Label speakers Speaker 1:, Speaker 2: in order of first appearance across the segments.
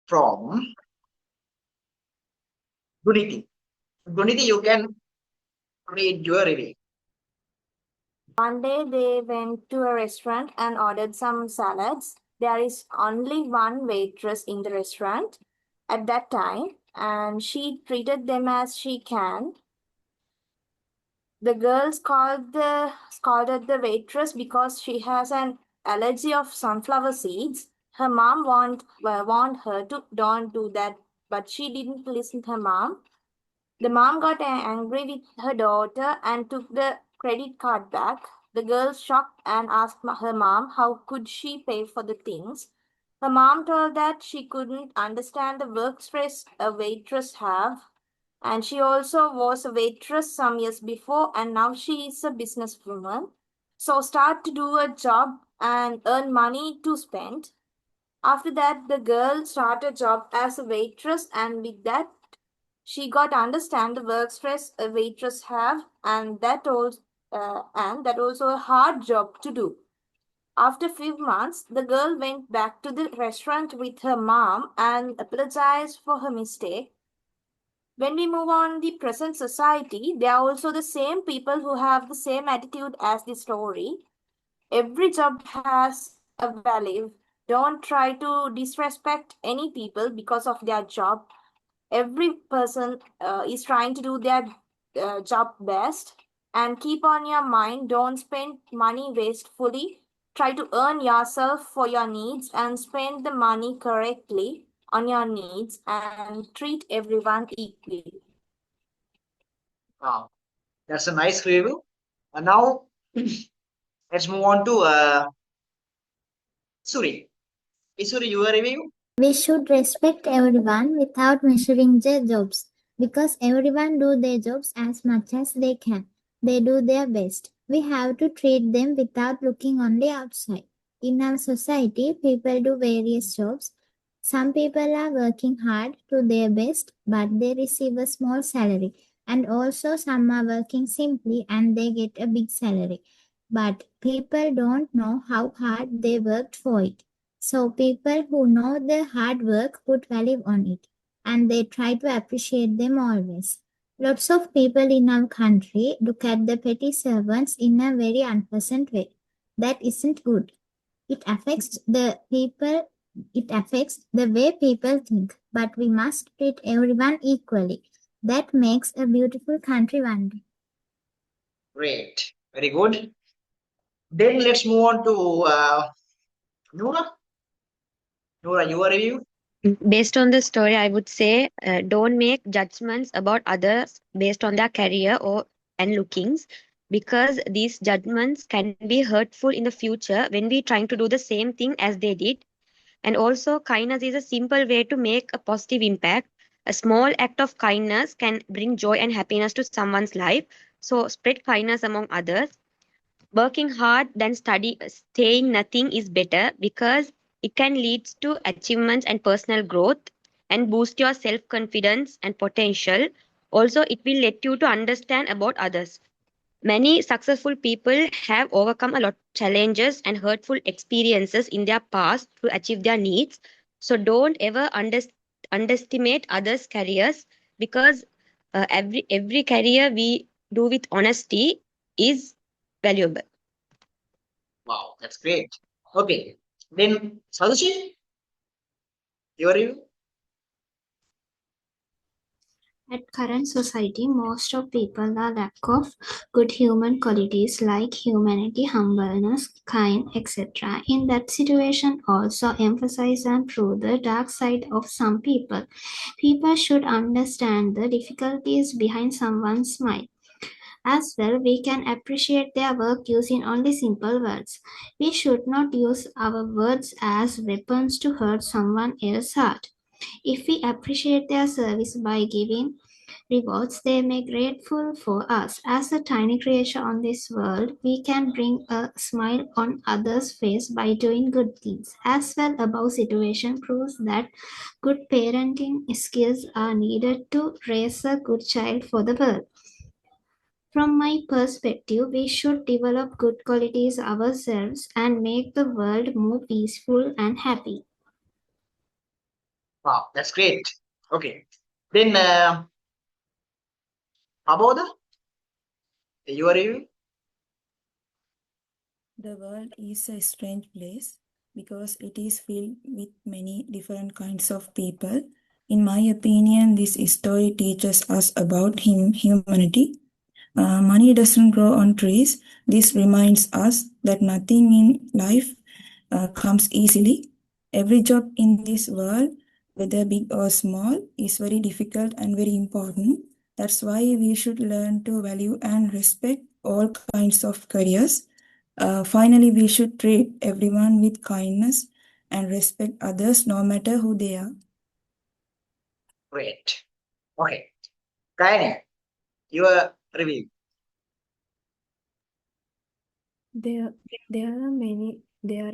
Speaker 1: from Guniti. Guniti, you can read your review.
Speaker 2: One day they went to a restaurant and ordered some salads. There is only one waitress in the restaurant at that time, and she treated them as she can. The girl scolded the waitress because she has an allergy of sunflower seeds. Her mom warned her to don't do that, but she didn't listen to her mom. The mom got angry with her daughter and took the credit card back. The girl shocked and asked her mom how could she pay for the things. Her mom told that she couldn't understand the work stress a waitress have, and she also was a waitress some years before, and now she is a businesswoman. So start to do a job and earn money to spend. After that, the girl started a job as a waitress, and with that, she got to understand the work stress a waitress have, and that also a hard job to do. After few months, the girl went back to the restaurant with her mom and apologized for her mistake. When we move on the present society, they are also the same people who have the same attitude as the story. Every job has a value. Don't try to disrespect any people because of their job. Every person is trying to do their job best, and keep on your mind, don't spend money wastefully. Try to earn yourself for your needs and spend the money correctly on your needs and treat everyone equally.
Speaker 1: Wow, that's a nice review. And now let's move on to Suri. Isuri, your review?
Speaker 3: We should respect everyone without measuring their jobs because everyone do their jobs as much as they can. They do their best. We have to treat them without looking only outside. In our society, people do various jobs. Some people are working hard to their best, but they receive a small salary. And also some are working simply and they get a big salary. But people don't know how hard they worked for it. So people who know their hard work put value on it and they try to appreciate them always. Lots of people in our country look at the petty servants in a very unpleasant way. That isn't good. It affects the people, it affects the way people think, but we must treat everyone equally. That makes a beautiful country one day.
Speaker 1: Great. Very good. Then let's move on to Noora. Noora, your review?
Speaker 4: Based on the story, I would say don't make judgments about others based on their career or and lookings, because these judgments can be hurtful in the future when we trying to do the same thing as they did. And also, kindness is a simple way to make a positive impact. A small act of kindness can bring joy and happiness to someone's life. So spread kindness among others. Working hard than staying nothing is better, because it can lead to achievements and personal growth and boost your self confidence and potential. Also, it will let you to understand about others. Many successful people have overcome a lot of challenges and hurtful experiences in their past to achieve their needs. So don't ever underestimate others' careers, because every career we do with honesty is valuable.
Speaker 1: Wow, that's great. Okay. Then Sadushi, your review?
Speaker 5: At current society, most of people are lack of good human qualities like humanity, humbleness, kind, etc. In that situation, also emphasize and prove the dark side of some people. People should understand the difficulties behind someone's smile. As well, we can appreciate their work using only simple words. We should not use our words as weapons to hurt someone else's heart. If we appreciate their service by giving rewards, they may grateful for us. As a tiny creature on this world, we can bring a smile on others' face by doing good things. As well, above situation proves that good parenting skills are needed to raise a good child for the world. From my perspective, we should develop good qualities ourselves and make the world more peaceful and happy.
Speaker 1: Wow, that's great. Okay. Then, Aboda, your review?
Speaker 6: The world is a strange place because it is filled with many different kinds of people. In my opinion, this story teaches us about humanity. Money doesn't grow on trees. This reminds us that nothing in life comes easily. Every job in this world, whether big or small, is very difficult and very important. That's why we should learn to value and respect all kinds of careers. Finally, we should treat everyone with kindness and respect others no matter who they are.
Speaker 1: Great. Okay. Kaini, your review.
Speaker 7: There, there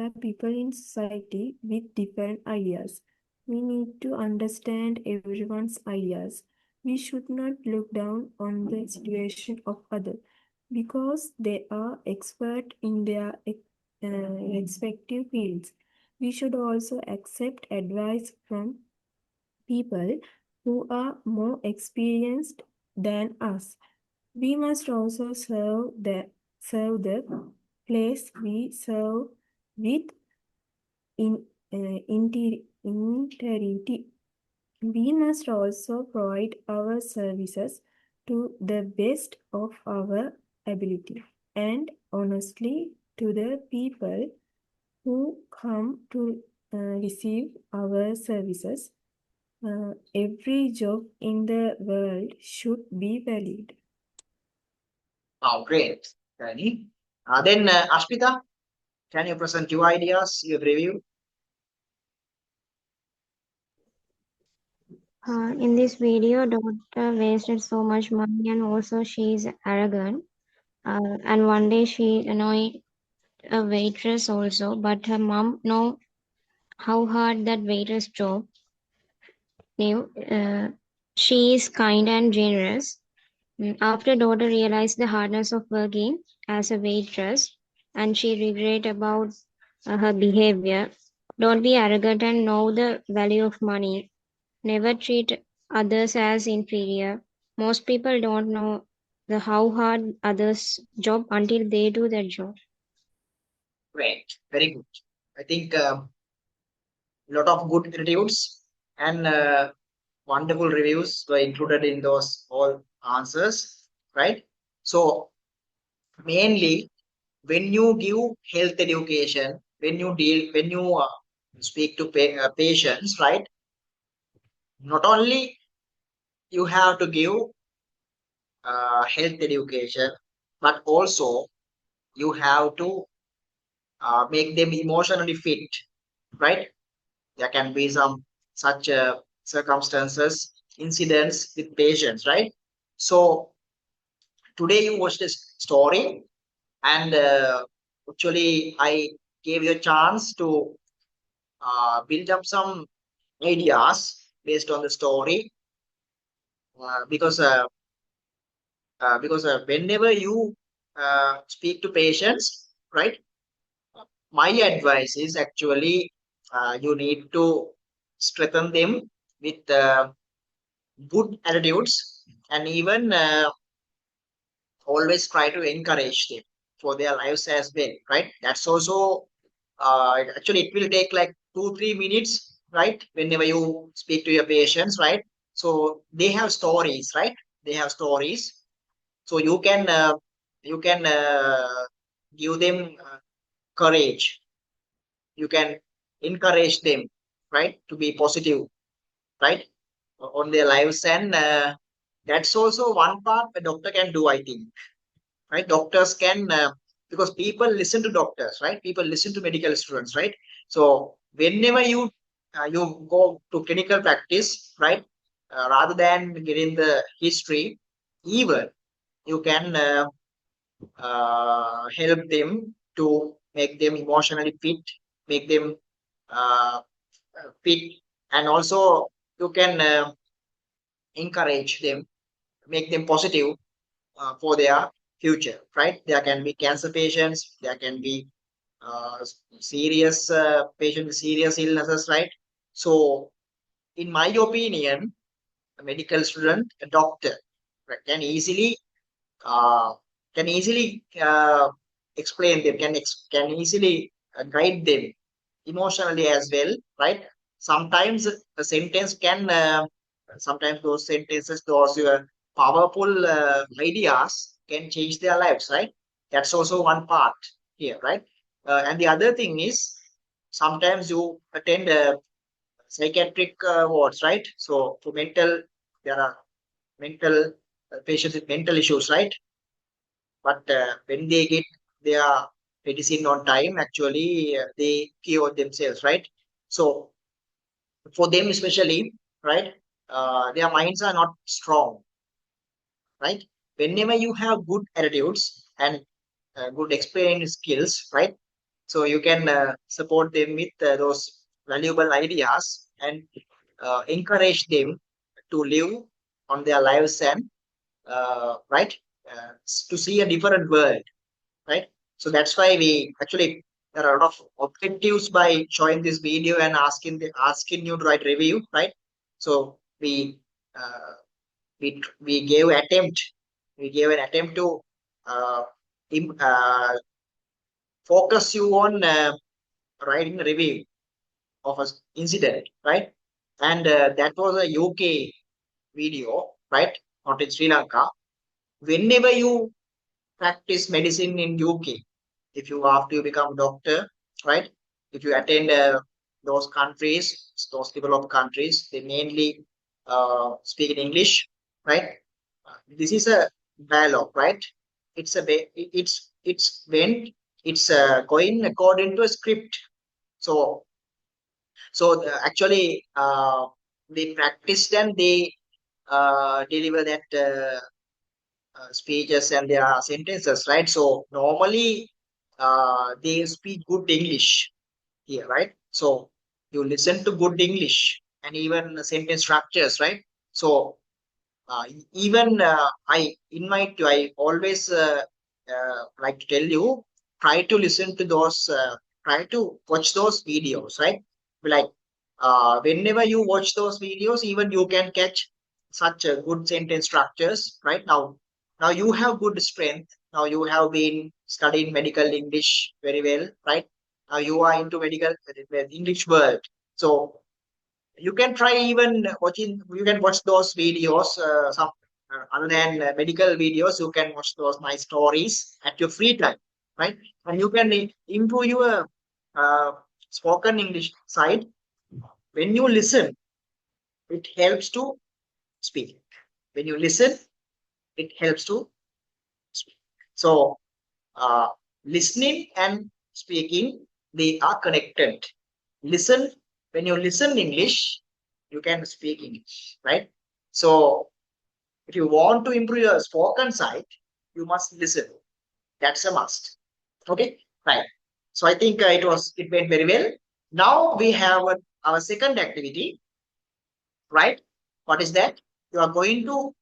Speaker 7: are people in society with different ideas. We need to understand everyone's ideas. We should not look down on the situation of others because they are expert in their respective fields. We should also accept advice from people who are more experienced than us. We must also serve the place we serve with integrity. We must also provide our services to the best of our ability and honestly to the people who come to receive our services. Every job in the world should be valued.
Speaker 1: Wow, great, Kaini. Then, Ashpita, can you present your ideas, your review?
Speaker 4: In this video, doctor wasted so much money and also she is arrogant. And one day she annoyed a waitress also, but her mom know how hard that waitress job. She is kind and generous. After daughter realized the hardness of working as a waitress and she regret about her behavior. Don't be arrogant and know the value of money. Never treat others as inferior. Most people don't know how hard others' job until they do their job.
Speaker 1: Great, very good. I think a lot of good reviews and wonderful reviews were included in those all answers, right? So mainly when you give health education, when you speak to patients, right? Not only you have to give health education, but also you have to make them emotionally fit, right? There can be some such circumstances, incidents with patients, right? So today you watched this story, and actually I gave you a chance to build up some ideas based on the story, because whenever you speak to patients, right? My advice is actually you need to strengthen them with good attitudes, and even always try to encourage them for their lives as well, right? That's also actually it will take like 2-3 minutes, right? Whenever you speak to your patients, right? So they have stories, right? They have stories, so you can give them courage. You can encourage them, right, to be positive, right, on their lives, and that's also one part a doctor can do, I think, right? Doctors can because people listen to doctors, right? People listen to medical students, right? So whenever you go to clinical practice, right, rather than getting the history, even you can help them to make them emotionally fit, make them uh, fit, and also you can encourage them, make them positive for their future, right? There can be cancer patients, there can be serious patients with serious illnesses, right? So in my opinion, a medical student, a doctor, right, can easily uh, explain them, can easily guide them emotionally as well, right? Sometimes a sentence can, sometimes those sentences, those powerful ideas can change their lives, right? That's also one part here, right? And the other thing is sometimes you attend psychiatric wards, right? So for mental, there are mental patients with mental issues, right? But when they get their medicine on time, actually they cure themselves, right? So for them especially, right, their minds are not strong, right? Whenever you have good attitudes and good explaining skills, right, so you can support them with those valuable ideas and encourage them to live on their lives and right, to see a different world, right? So that's why we actually, there are a lot of objectives by showing this video and asking you to write review, right? So uh, we gave an attempt to uh, im- uh, focus you on writing a review of an incident, right? And that was a UK video, right? Not in Sri Lanka. Whenever you practice medicine in UK, if you after you become doctor, right? If you attend those countries, those developed countries, they mainly speak in English, right? This is a dialogue, right? It's a it's when it's going according to a script. So actually they practice and they deliver that speeches and their sentences, right? So normally they speak good English here, right? So you listen to good English and even sentence structures, right? So even I always like to tell you, try to listen to those, try to watch those videos, right? Like whenever you watch those videos, even you can catch such good sentence structures, right? Now you have good strength. Now you have been studying medical English very well, right? Now you are into medical English world. So you can try even watching, you can watch those videos, some other than medical videos, you can watch those nice stories at your free time, right? And you can improve your uh, spoken English side. When you listen, it helps to speak. When you listen, it helps to speak. So uh, listening and speaking, they are connected. Listen, when you listen English, you can speak English, right? So if you want to improve your spoken side, you must listen. That's a must. Okay, right. So I think it went very well. Now we have our second activity, right? What is that? You are going to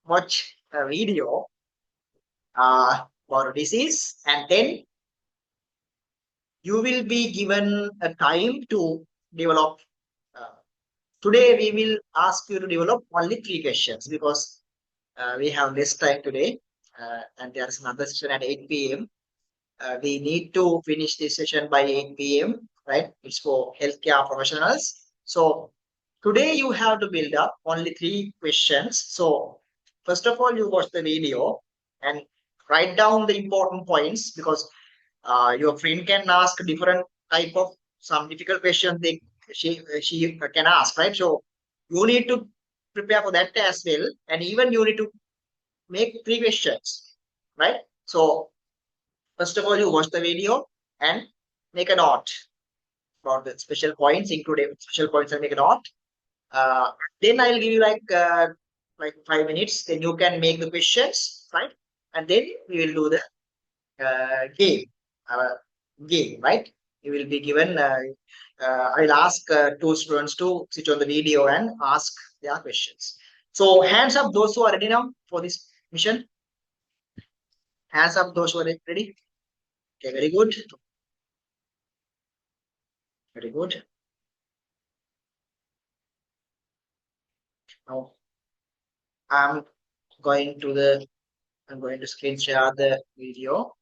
Speaker 1: watch a video for a disease, and then you will be given a time to develop. Uh, Today we will ask you to develop only 3 questions because we have less time today, and there is another session at 8 p.m. We need to finish this session by 8 p.m. Right? It's for healthcare professionals. So today you have to build up only 3 questions. So first of all, you watch the video and write down the important points because your friend can ask different type of some difficult questions she can ask, right? So you need to prepare for that as well, and even you need to make 3 questions, right? So first of all, you watch the video and make a note about the special points, include special points and make a note. Uh, then I'll give you like 5 minutes. Then you can make the questions, right? And then we will do the game, uh, right? You will be given. I'll ask 2 students to switch on the video and ask their questions. So hands up those who are ready now for this mission. Hands up those who are ready. Okay, very good. Very good. Now I'm going to screen share the video.